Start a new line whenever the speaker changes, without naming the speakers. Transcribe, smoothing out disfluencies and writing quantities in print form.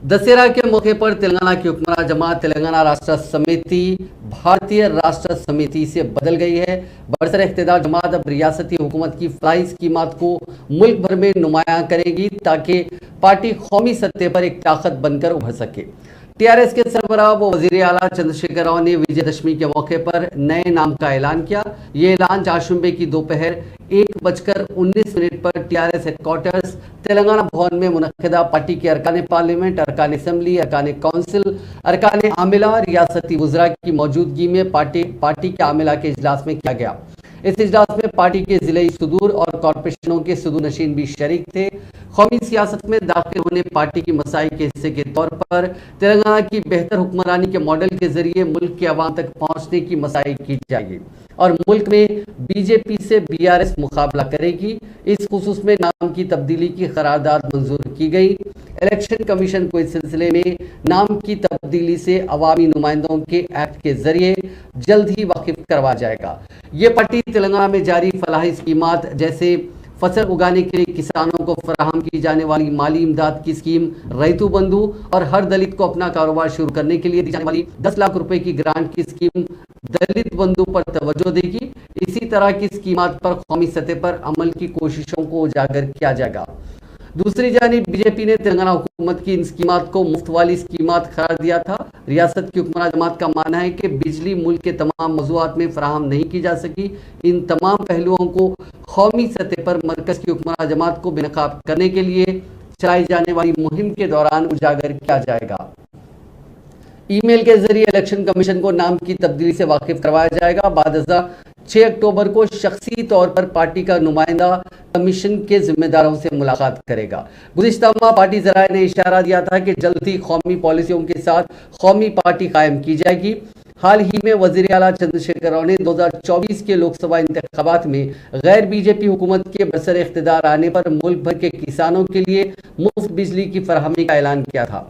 दशहरा के मौके पर तेलंगाना की हुक्मरान जमात तेलंगाना राष्ट्र समिति भारतीय राष्ट्र समिति से बदल गई है। बरसर इख्तिदार जमात अब रियासती हुकूमत की फलाई स्कीमात को मुल्क भर में नुमायां करेगी ताकि पार्टी कौमी सतह पर एक ताकत बनकर उभर सके। टीआरएस के सरबराह व वजीर आला चंद्रशेखर राव ने विजयदशमी के मौके पर नए नाम का ऐलान किया। ये ऐलान चारशंबे की दोपहर 1:19 पर टीआरएस हेडक्वार्टर्स तेलंगाना भवन में मुनक्किदा पार्टी के अरकान पार्लियामेंट, अरकान असम्बली, अरकान काउंसिल, अरकान आमिला, रियासती वज़रा की मौजूदगी में पार्टी के आमिला के इजलास में किया गया। इस इजलास में पार्टी के जिले सुदूर और कॉरपोरेशनों के सुदूर नशीन भी शरीक थे। कौमी सियासत में दाखिल होने पार्टी की मसाई के हिस्से के तौर पर तेलंगाना की बेहतर हुक्मरानी के मॉडल के जरिए मुल्क के अवाम तक पहुंचने की मसाई की जाएगी और मुल्क में बीजेपी से बीआरएस मुकाबला करेगी। इस खुसूस में नाम की तब्दीली की करारदाद मंजूर की गई। इलेक्शन कमीशन को इस सिलसिले में नाम की तब्दीली से अवामी नुमाइंदों के एक्ट के जरिए जल्द ही वाकिफ करवा जाएगा। ये पार्टी तेलंगाना में जारी फलाही स्कीमात जैसे फसल उगाने के लिए किसानों को फराहम की जाने वाली माली इमदाद की स्कीम रैतु बंधु और हर दलित को अपना कारोबार शुरू करने के लिए दी जाने वाली 10 लाख रुपए की ग्रांट की स्कीम दलित बंधु पर तवज्जो देगी। इसी तरह की स्कीमात पर कौमी सतह पर अमल की कोशिशों को उजागर किया जाएगा। दूसरी जानिब बीजेपी ने तेलंगाना हुकूमत की इन स्कीमात को मुफ्त वाली स्कीमात करार दिया था। रियासत की हुक्मरान जमात का मानना है कि बिजली मुल्क के तमाम मौज़ूआत में फराहम नहीं की जा सकी। इन तमाम पहलुओं को कौमी सतह पर मरकज़ की हुक्मरान जमात को बेनकाब करने के लिए चलाई जाने वाली मुहिम के दौरान उजागर किया जाएगा। ईमेल के जरिए इलेक्शन कमीशन को नाम की तब्दीली से वाकिफ करवाया जाएगा। बाद 6 अक्टूबर को शख्सी तौर पर पार्टी का नुमाइंदा कमीशन के जिम्मेदारों से मुलाकात करेगा। गुज़िश्ता माह पार्टी ज़राए ने इशारा दिया था कि जल्द ही कौमी पॉलिसियों के साथ कौमी पार्टी कायम की जाएगी। हाल ही में वज़ीर आला चंद्रशेखर राव ने 2024 के लोकसभा इंतखाबात में गैर बीजेपी हुकूमत के बरसर इख्तिदार आने पर मुल्क भर के किसानों के लिए मुफ्त बिजली की फराहमी का ऐलान किया था।